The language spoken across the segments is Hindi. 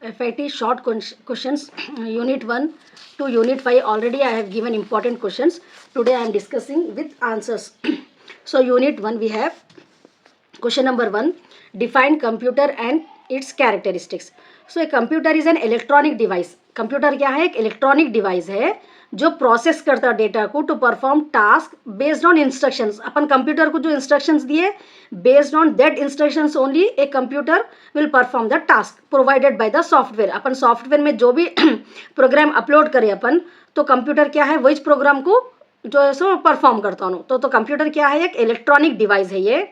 FIT short questions, Unit 1 to Unit 5. Already I have given important questions. Today I am discussing with answers. So Unit 1 we have question number 1. Define computer and its characteristics. So a computer is an electronic device. Computer क्या है? एक इलेक्ट्रॉनिक डिवाइस है जो प्रोसेस करता है डेटा को to perform task based on instructions. अपन कंप्यूटर को जो इंस्ट्रक्शंस दिए, based on that instructions only a computer will perform the task provided by the software. अपन सॉफ्टवेयर में जो भी प्रोग्राम अपलोड करें अपन, तो कंप्यूटर क्या है, वही प्रोग्राम को जो है सो परफॉर्म करता हूँ. तो कंप्यूटर क्या है? एक इलेक्ट्रॉनिक डिवाइस है ये.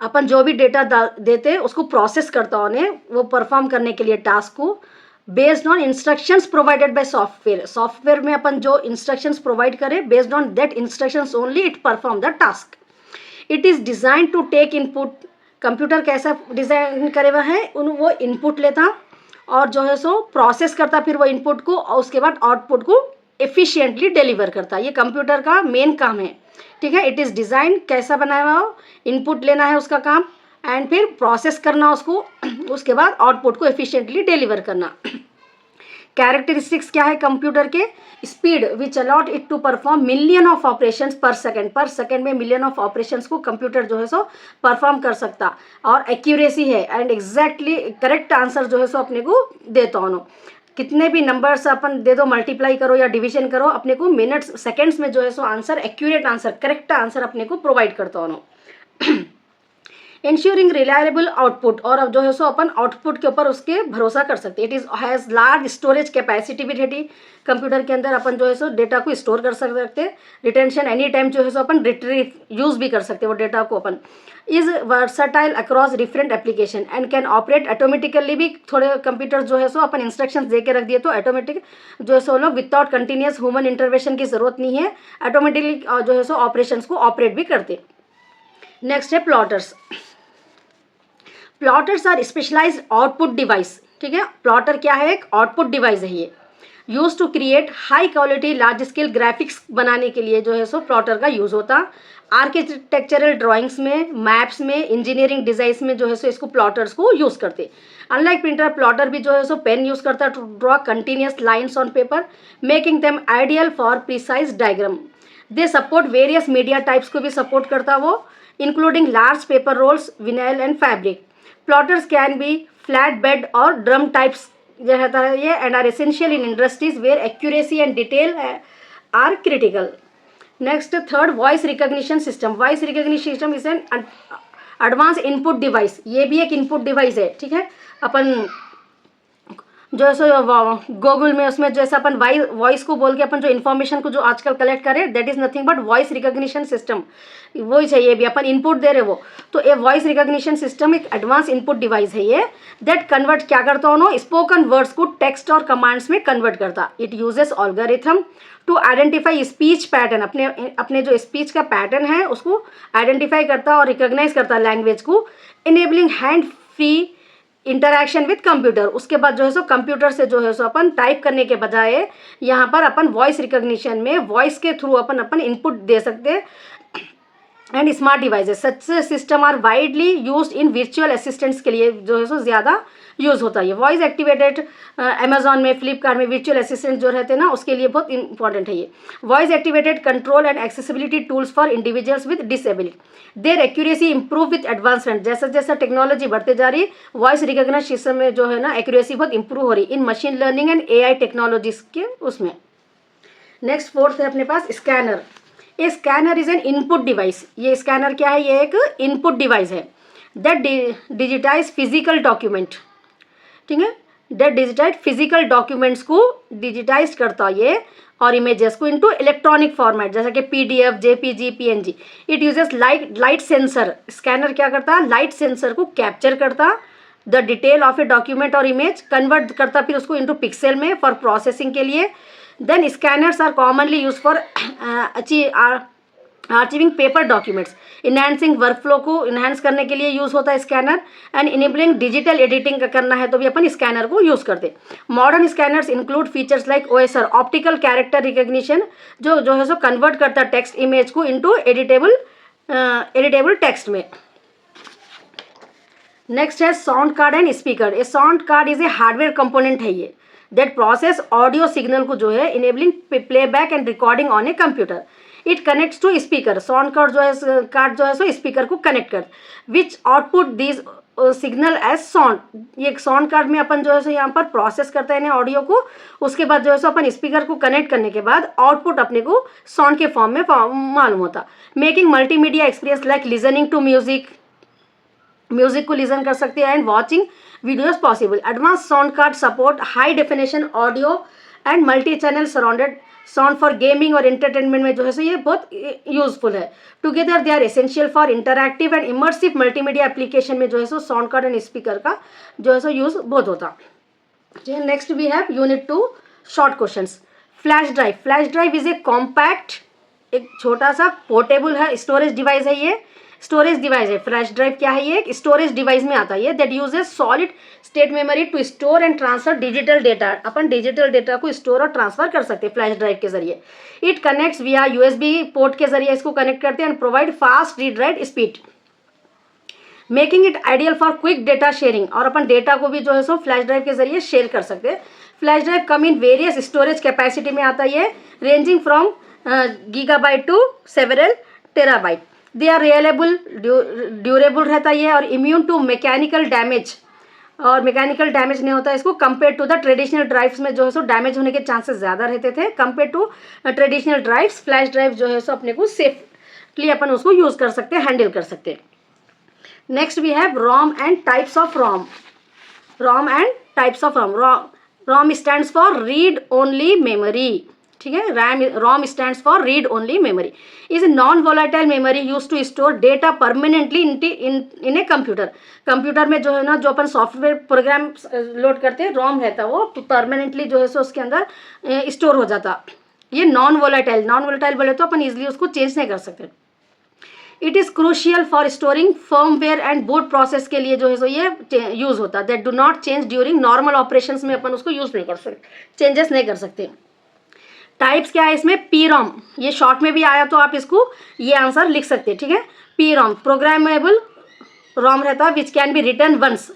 अपन जो भी डेटा देते उसको प्रोसेस करता हूँ, वो परफॉर्म करने के लिए टास्क को based on instructions provided by software. Software में अपन जो इंस्ट्रक्शंस प्रोवाइड करें, based on that instructions only it perform the task. It is design to take input. Computer कैसा डिजाइन करे हुआ है, वो इनपुट लेता और जो है सो प्रोसेस करता फिर वो इनपुट को, और उसके बाद आउटपुट को एफिशिएंटली डिलीवर करता. ये कंप्यूटर का मेन काम है. ठीक है. इट इज़ डिज़ाइन कैसा बनाया हुआ हो, इनपुट लेना है उसका काम, एंड फिर प्रोसेस करना उसको, उसके बाद आउटपुट को एफिशिएंटली डिलीवर करना. कैरेक्टरिस्टिक्स क्या है कंप्यूटर के? Speed which allowed it to perform million of operations per second. Per second में मिलियन ऑफ ऑपरेशंस को कंप्यूटर जो है सो परफॉर्म कर सकता. और एक्यूरेसी है एंड एग्जैक्टली करेक्ट आंसर जो है सो अपने को देता हूँ. कितने भी नंबर्स अपन दे दो, मल्टीप्लाई करो या डिवीजन करो, अपने को मिनट्स सेकेंड्स में जो है so answer, accurate answer, correct answer अपने को प्रोवाइड करता हूँ. इंश्योरिंग रिलायबल आउटपुट, और अब जो है सो अपन आउटपुट के ऊपर उसके भरोसा कर सकते. It is has large storage capacity भी रहती. कंप्यूटर के अंदर अपन जो है सो डेटा को स्टोर कर सकते. रिटेंशन एनी टाइम जो है सो अपन रिट्रीव यूज भी कर सकते वो डेटा को अपन. Is versatile across different application and can operate automatically भी. थोड़े कंप्यूटर जो है सो अपन इंस्ट्रक्शंस दे के रख दिए तो ऑटोमेटिक जो है सो लोग विदाउट कंटिन्यूस ह्यूमन इंटरवेंशन की जरूरत नहीं है, ऑटोमेटिकली जो है सो ऑपरेशंस को ऑपरेट भी करते. नेक्स्ट है plotters. Plotters are specialized output device. ठीक है. प्लॉटर क्या है? एक आउटपुट डिवाइस है ये. Use to create high quality large scale graphics बनाने के लिए जो है सो प्लॉटर का यूज होता. आर्किटेक्चरल ड्राइंग्स में, मैप्स में, इंजीनियरिंग डिजाइन में जो है सो इसको प्लॉटर्स को यूज करते. अनलाइक प्रिंटर, प्लॉटर भी जो है सो पेन यूज करता to draw continuous lines on paper, making them ideal for precise diagram. They support various media types को भी सपोर्ट करता वो, including large paper rolls, vinyl and fabric. Plotters can be flat bed और ड्रम टाइप्स जो रहता है ये, and are essential in industries where accuracy and detail are critical. Next third, voice recognition system. Voice recognition system is an advance input device. ये भी एक इनपुट डिवाइस है. ठीक है. अपन जो है सो गूगल में उसमें जैसे अपन वॉइस को बोल के अपन जो इन्फॉर्मेशन को जो आजकल कलेक्ट करें, that is nothing but voice recognition system. वही चाहिए भी अपन इनपुट दे रहे वो, तो ये वॉइस रिकॉग्निशन सिस्टम एक एडवांस इनपुट डिवाइस है ये. दैट कन्वर्ट क्या करता हूँ, स्पोकन वर्ड्स को टेक्स्ट और कमांड्स में कन्वर्ट करता. It uses algorithm to identify speech pattern. अपने जो स्पीच का पैटर्न है उसको आइडेंटिफाई करता और रिकॉग्नाइज करता लैंग्वेज को, enabling hand free interaction with computer. उसके बाद जो है सो कंप्यूटर से जो है सो अपन टाइप करने के बजाय यहाँ पर अपन वॉइस रिकॉग्निशन में वॉइस के थ्रू अपन इनपुट दे सकते. And smart devices such system are widely used in virtual assistants के लिए जो है सो ज़्यादा यूज़ होता है. वॉइस एक्टिवेटेड अमेजॉन में, फ्लिपकार्ट में वर्चुअल असिस्टेंट जो रहते हैं ना, उसके लिए बहुत इंपॉर्टेंट है ये. Voice activated control and accessibility tools for individuals with disability. Their accuracy improve with advancement. जैसा जैसा टेक्नोलॉजी बढ़ते जा रही है, वॉइस रिकॉग्निशन सिस्टम में जो है ना एक्यूरेसी बहुत इंप्रूव हो रही है in machine learning and AI technologies के उसमें. नेक्स्ट फोर्थ है अपने पास scanner. A scanner is an input device. ये स्कैनर क्या है? ये एक इनपुट डिवाइस है दैट डिजिटाइज फिजिकल डॉक्यूमेंट. ठीक है. दैट डिजिटाइज फिजिकल डॉक्यूमेंट्स को डिजिटाइज करता ये, और इमेजेस को इनटू इलेक्ट्रॉनिक फॉर्मेट जैसा कि PDF, JPG, PNG. It uses light sensor. Scanner क्या करता है? लाइट सेंसर को कैप्चर करता the detail of a document और इमेज, कन्वर्ट करता फिर उसको इनटू पिक्सल में फॉर प्रोसेसिंग के लिए. Then scanners are commonly use for archiving paper documents. Enhancing workflow को इन्हांस करने के लिए यूज़ होता है scanner. And enabling digital editing करना है तो भी अपन स्कैनर को यूज़ करते. Modern scanners include features like OSR, optical character recognition, जो है सो कन्वर्ट करता है टेक्स्ट इमेज को इनटू एडिटेबल टेक्स्ट में. नेक्स्ट है sound card and speaker. A sound card is a hardware component है ये दैट प्रोसेस ऑडियो सिग्नल को जो है enabling playback and recording on a computer. It connects to speaker. Sound card जो है सो स्पीकर को कनेक्ट कर which output this signal as sound. ये साउंड कार्ड में अपन जो है सो यहाँ पर प्रोसेस करते हैं ऑडियो को, उसके बाद जो है सो अपन स्पीकर को कनेक्ट करने के बाद आउटपुट अपने को साउंड के फॉर्म में मालूम होता। Making multimedia experience like listening to music को लिसन कर सकते हैं and watching videos possible. Advance sound card support high definition audio and multi channel surrounded sound for gaming और एंटरटेनमेंट में जो है सो ये बहुत यूजफुल है। Together they are essential for interactive and immersive multimedia application में जो है सो साउंड कार्ड एंड स्पीकर का जो है सो यूज बहुत होता। Next we have unit 2 short questions. Flash drive. Flash drive is a compact, एक छोटा सा पोर्टेबल है स्टोरेज डिवाइस है। ये स्टोरेज डिवाइस है। फ्लैश ड्राइव क्या है? ये एक स्टोरेज डिवाइस में आता है that uses solid state memory to store and transfer digital data. अपन डिजिटल डेटा को स्टोर और ट्रांसफर कर सकते हैं फ्लैश ड्राइव के जरिए। It connects via USB port के जरिए इसको कनेक्ट करते हैं and provide fast read write speed, making it ideal for quick data sharing. और अपन डेटा को भी जो है सो फ्लैश ड्राइव के जरिए शेयर कर सकते हैं। Flash drive come in various storage capacity में आता है, ranging from gigabyte to several terabyte. They are reliable, durable रहता है और इम्यून टू मैकेनिकल डैमेज, और मैकेनिकल डैमेज नहीं होता इसको compare to the traditional drives में जो है सो डैमेज होने के चांसेस ज़्यादा रहते थे compare to traditional drives. Flash drive जो है सो अपने को सेफली अपन उसको यूज़ कर सकते हैं, हैंडल कर सकते हैं। Next we have ROM and types of ROM. ROM and types of ROM. ROM stands for read only memory, ठीक है। ROM stands for read only memory is a non volatile memory use to store data permanently in a computer. Computer में जो है ना जो अपन सॉफ्टवेयर प्रोग्राम लोड करते हैं, रोम रहता है वो परमानेंटली जो है सो उसके अंदर स्टोर हो जाता। ये नॉन वोलाटाइल बोले तो अपन इजिली उसको चेंज नहीं कर सकते। It is crucial for storing firmware and boot process के लिए जो है सो ये यूज़ होता। That do not change during normal operations में अपन उसको यूज़ नहीं कर सकते, चेंजेस नहीं कर सकते। टाइप्स क्या है इसमें? पी रोम, ये शॉर्ट में भी आया तो आप इसको ये आंसर लिख सकते हैं, ठीक है। पी रोम प्रोग्रामेबल रोम रहता है which can be written once.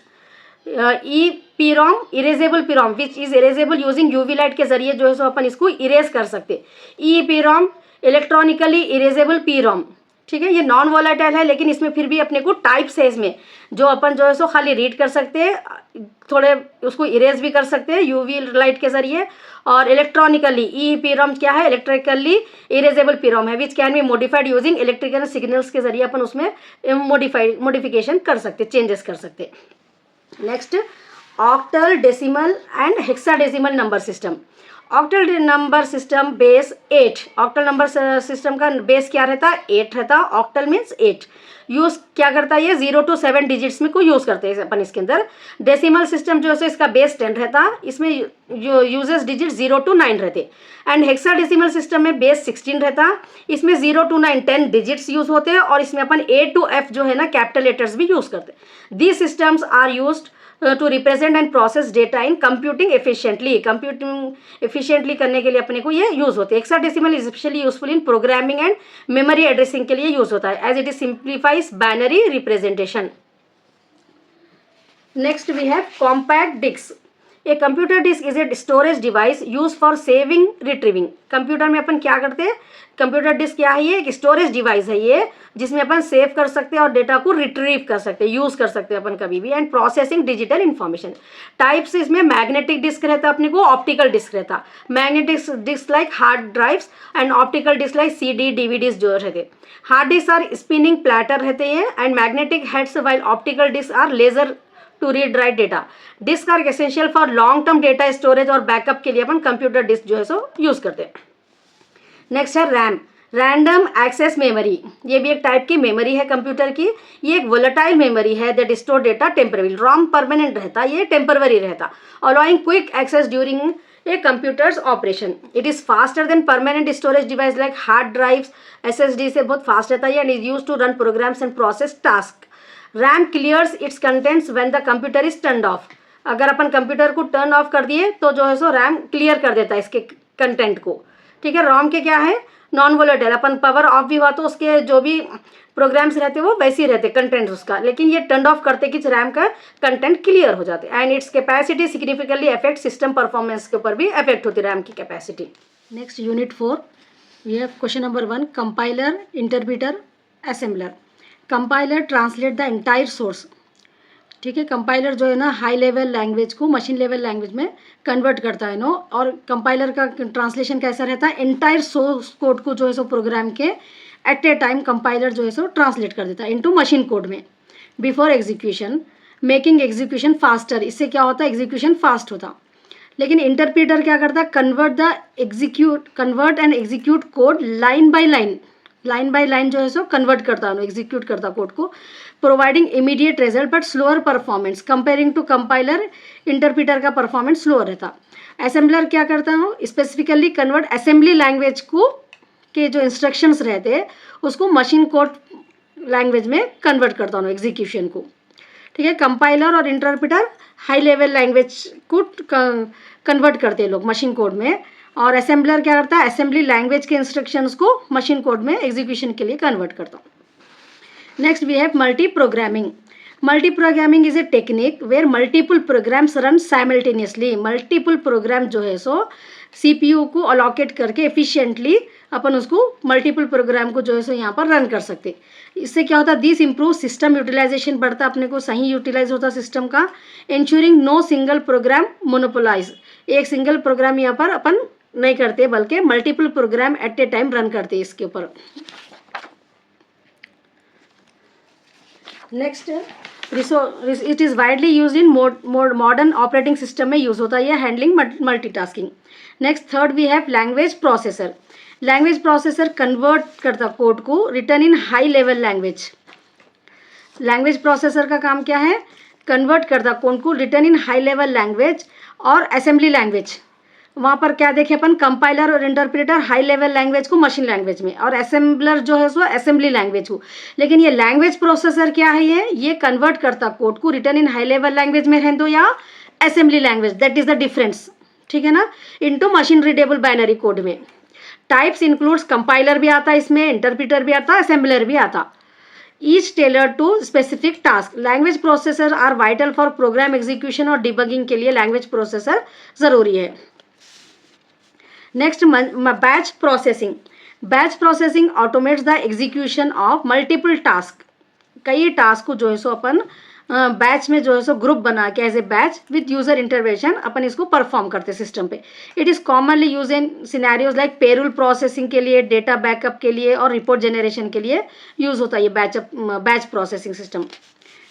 E P ROM erasable P ROM which is erasable using UV light के जरिए जो है सो अपन इसको इरेज कर सकते। ई पी रोम इलेक्ट्रॉनिकली इरेजेबल पी रोम, ठीक है। ये नॉन वोलाटाइल है लेकिन इसमें फिर भी अपने को टाइप्स है इसमें जो अपन जो है सो खाली रीड कर सकते हैं, थोड़े उसको इरेज भी कर सकते हैं यूवी लाइट के जरिए। और इलेक्ट्रॉनिकली ई पी रोम क्या है? इलेक्ट्रिकली इरेजेबल पी रोम है which can be modified using electrical signals के जरिए अपन उसमें मॉडिफिकेशन कर सकते, चेंजेस कर सकते। Next octal, decimal and hexadecimal number system. Octal number system base 8। Octal number system का बेस क्या रहता है? 8 रहता। Octal means 8। यूज़ क्या करता है ये? 0 to 7 डिजिट्स में को यूज़ करते हैं अपन इसके अंदर। डेसिमल सिस्टम जो है इसका बेस 10 रहता, इसमें जो यूजेस डिजिट 0 to 9 रहते। एंड हेक्साडेसिमल सिस्टम में बेस 16 रहता, इसमें 0 to 9 10 डिजिट्स यूज होते हैं और इसमें अपन A to F जो है ना कैपिटल लेटर्स भी यूज़ करते हैं। These systems are used to represent and process data in computing efficiently. Computing efficiently करने के लिए अपने को ये यूज़ होते हैं। Hexadecimal is specially useful in programming and memory addressing के लिए यूज़ होता है as it is simplifies binary representation. Next we have compact disc. A computer disk is a storage device use for saving retrieving. Computer में अपन क्या करते हैं? कंप्यूटर डिस्क क्या है? ये एक स्टोरेज डिवाइस है ये जिसमें अपन सेव कर सकते हैं और डेटा को रिट्रीव कर सकते हैं, यूज कर सकते हैं अपन कभी भी। And processing digital information. Types इसमें मैग्नेटिक डिस्क रहता अपने को, ऑप्टिकल डिस्क रहता। Magnetic disk like hard drives and optical disk like CD DVDs जो रहते। Hard disk are spinning platter रहते हैं and magnetic heads while optical disk are laser to read write data. Disk are essential for long term data storage और बैकअप के लिए अपन कंप्यूटर डिस्क जो है सो यूज करते हैं। नेक्स्ट है रैम, रैंडम एक्सेस मेमोरी। ये भी एक टाइप की मेमोरी है कंप्यूटर की। ये एक वोलेटाइल मेमोरी है that store data temporary. ROM permanent रहता, ये टेम्पररी रहता, allowing quick access during a computer's operation. It is faster than permanent storage device like hard drives. SSD से बहुत फास्ट रहता है and is use to run programs and process task. RAM clears its contents when the computer is turn off. अगर अपन कंप्यूटर को टर्न ऑफ कर दिए तो जो है सो रैम क्लियर कर देता है इसके कंटेंट को, ठीक है। रोम के क्या है? Non volatile, upon power of भी हुआ तो उसके जो भी प्रोग्राम्स रहते वो वैसे ही रहते कंटेंट उसका, लेकिन ये टर्न ऑफ करते कि रैम का कंटेंट क्लियर हो जाते। And its capacity significantly affect system performance के ऊपर भी अफेक्ट होती है रैम की capacity. Next unit 4 we have question number 1, compiler, interpreter, assembler. Compiler translate the entire source, ठीक है। कंपाइलर जो है ना हाई लेवल लैंग्वेज को मशीन लेवल लैंग्वेज में कन्वर्ट करता है नो, और कंपाइलर का ट्रांसलेशन कैसा रहता है, एंटायर सोर्स कोड को जो है सो प्रोग्राम के एट ए टाइम कंपाइलर जो है सो ट्रांसलेट कर देता है इनटू मशीन कोड में before execution, making execution faster. इससे क्या होता है, एग्जीक्यूशन फास्ट होता। लेकिन इंटरप्रेटर क्या करता है, convert and execute code line by line जो है सो कन्वर्ट करता है, एग्जीक्यूट करता कोड को, providing immediate result but slower performance comparing to compiler. Interpreter का परफॉर्मेंस स्लोअर रहता। असेंबलर क्या करता हूँ, स्पेसिफिकली कन्वर्ट असेंबली लैंग्वेज को के जो इंस्ट्रक्शंस रहते हैं उसको मशीन कोड लैंग्वेज में कन्वर्ट करता हूँ एग्जीक्यूशन को, ठीक है। कंपाइलर और इंटरप्रेटर हाई लेवल लैंग्वेज को कन्वर्ट करते हैं लोग मशीन कोड में, और असेंबलर क्या करता है, असेंबली लैंग्वेज के इंस्ट्रक्शंस को मशीन कोड में एग्जीक्यूशन के लिए कन्वर्ट करता हूँ। Next we have multi programming. Multi programming is a technique where multiple programs run simultaneously. Multiple program जो है सो CPU को अलॉकेट करके एफिशिएंटली अपन उसको मल्टीपल प्रोग्राम को जो है सो यहाँ पर रन कर सकते। इससे क्या होता है, दिस इम्प्रूव सिस्टम यूटिलाइजेशन बढ़ता, अपने को सही यूटिलाइज होता सिस्टम का। Ensuring no single program monopolize, एक सिंगल प्रोग्राम यहाँ पर अपन नहीं करते बल्कि multiple program at a time run करते इसके ऊपर। Next it is widely use in modern operating system में यूज होता है ये handling multitasking. Next third we have language processor. Language processor convert करता कोड को written in high level language. Language processor का काम क्या है, कन्वर्ट करता कोड को written in high level language और असेंबली लैंग्वेज। वहाँ पर क्या देखे अपन, कंपाइलर और इंटरप्रेटर हाई लेवल लैंग्वेज को मशीन लैंग्वेज में, और असेंबलर जो है सो असेंबली लैंग्वेज को। लेकिन ये लैंग्वेज प्रोसेसर क्या है, ये कन्वर्ट करता कोड को written in high level language में रहने दो या assembly language, that is the difference, ठीक है ना, into machine readable binary code में। टाइप्स इंक्लूड्स कंपाइलर भी आता है इसमें, इंटरप्रेटर भी आता, असेंबलर भी आता, each tailor to specific task. Language processor are vital for program execution और डिबगिंग के लिए लैंग्वेज प्रोसेसर जरूरी है। Next batch processing. Batch processing automates the execution of multiple task. कई टास्क को जो है सो अपन बैच में जो है सो ग्रुप बना के as a batch with user intervention अपन इसको परफॉर्म करते सिस्टम पे। It is commonly use in scenarios like payroll processing के लिए, डेटा बैकअप के लिए और रिपोर्ट जनरेशन के लिए यूज होता है ये batch processing system.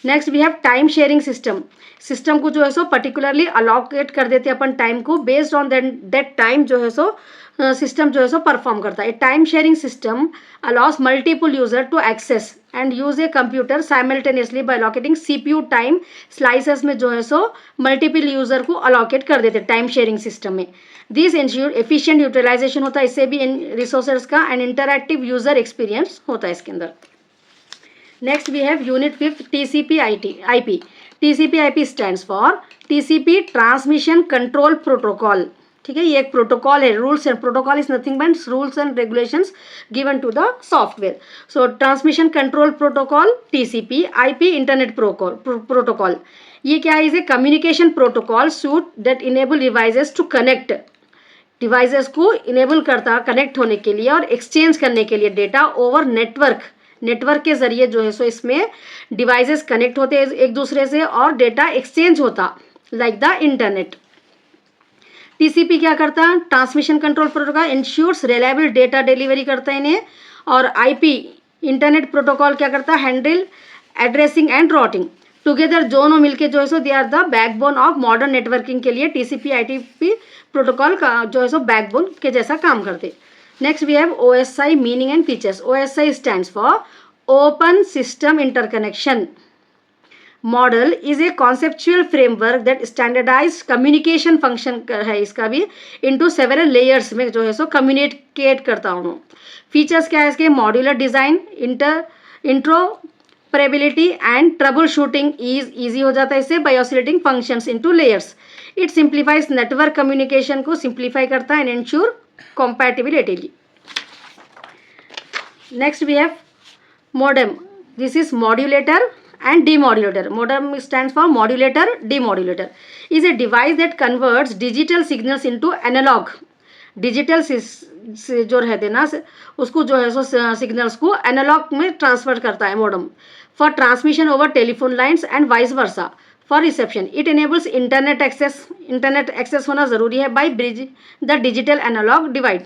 Next we have time sharing system. System को जो है सो पर्टिकुलरली अलॉकेट कर देते हैं अपन टाइम को, बेस्ड ऑन दैट टाइम जो है सो सिस्टम जो है सो परफॉर्म करता है। Time sharing system allows multiple user to access and use a computer simultaneously by allocating CPU time slices में जो है सो मल्टीपल यूजर को अलॉकेट कर देते हैं टाइम शेयरिंग सिस्टम में। दिस इंश्योर एफिशिएंट यूटिलाइजेशन होता है इससे भी रिसोर्सेज का, एंड इंटरैक्टिव यूजर एक्सपीरियंस होता है इसके अंदर। Next we have unit 5 TCP/IP। TCP/IP stands for TCP transmission control protocol, ठीक है। ये एक प्रोटोकॉल है, rules and protocol is nothing but rules and regulations given to the software. So transmission control protocol TCP/IP internet protocol, ये क्या है, is a communication protocol suite that enable devices to connect. Devices को इनेबल करता कनेक्ट होने के लिए और एक्सचेंज करने के लिए डेटा ओवर नेटवर्क के जरिए जो है सो इसमें डिवाइसेस कनेक्ट होते हैं एक दूसरे से और डेटा एक्सचेंज होता लाइक द इंटरनेट। TCP क्या करता है, transmission control protocol ensures reliable data delivery करता है इन्हें, और IP इंटरनेट प्रोटोकॉल क्या करता है, handle addressing and routing. Together दोनों मिलके जो है so they are the backbone of modern networking के लिए TCP/IP प्रोटोकॉल का जो है सो बैकबोन के जैसा काम करते। Next we have OSI meaning and features. OSI stands for open system interconnection model is a conceptual framework that standardize communication function है इसका भी इनटू सेवरल लेयर्स में जो है सो कम्युनिकेट करता हूँ। फीचर्स क्या है इसके, modular design, interoperability and troubleshooting easy हो जाता है इससे by oscillating functions into layers. It simplifies network communication को सिंप्लीफाई करता है and ensure compatibility. Next we have modem. This is modulator and demodulator. Modem stands for modulator, demodulator. Is a device that converts digital signals into analog. Digital जो रहते ना उसको जो है सो सिग्नल्स को एनालॉग में ट्रांसफर करता है modem for transmission over telephone lines and vice versa for reception. It enables internet access होना ज़रूरी है by bridge the digital analog divide.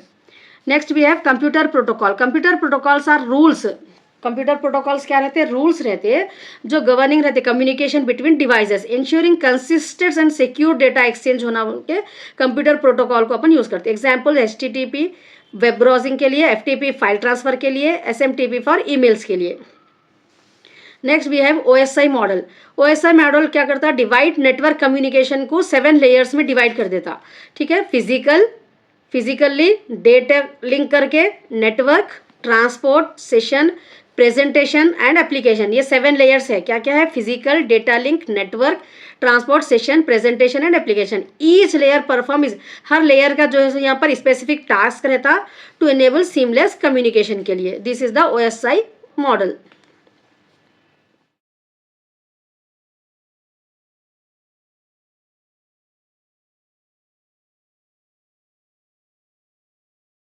Next we have computer protocol. Computer protocols are rules. Computer protocols क्या रहते हैं? रूल्स रहते हैं जो गवर्निंग रहते हैं communication between devices, ensuring consistent and secure data exchange होना के कंप्यूटर प्रोटोकॉल को अपन यूज़ करते हैं. एग्जाम्पल HTTP वेब ब्राउजिंग के लिए, FTP फाइल ट्रांसफर के लिए, SMTP फॉर ईमेल्स के लिए. Next we have OSI model. OSI model क्या करता है? डिवाइड नेटवर्क कम्युनिकेशन को 7 लेयर्स में डिवाइड कर देता. ठीक है, फिजिकली डेटा लिंक करके, network, transport, session, presentation and application. ये 7 लेयर्स है. क्या क्या है? Physical, data link, network, transport, session, presentation and application. Each layer perform is, her layer का जो है यहाँ पर स्पेसिफिक टास्क रहता टू एनेबल सीमलेस कम्युनिकेशन के लिए. This is the OSI model.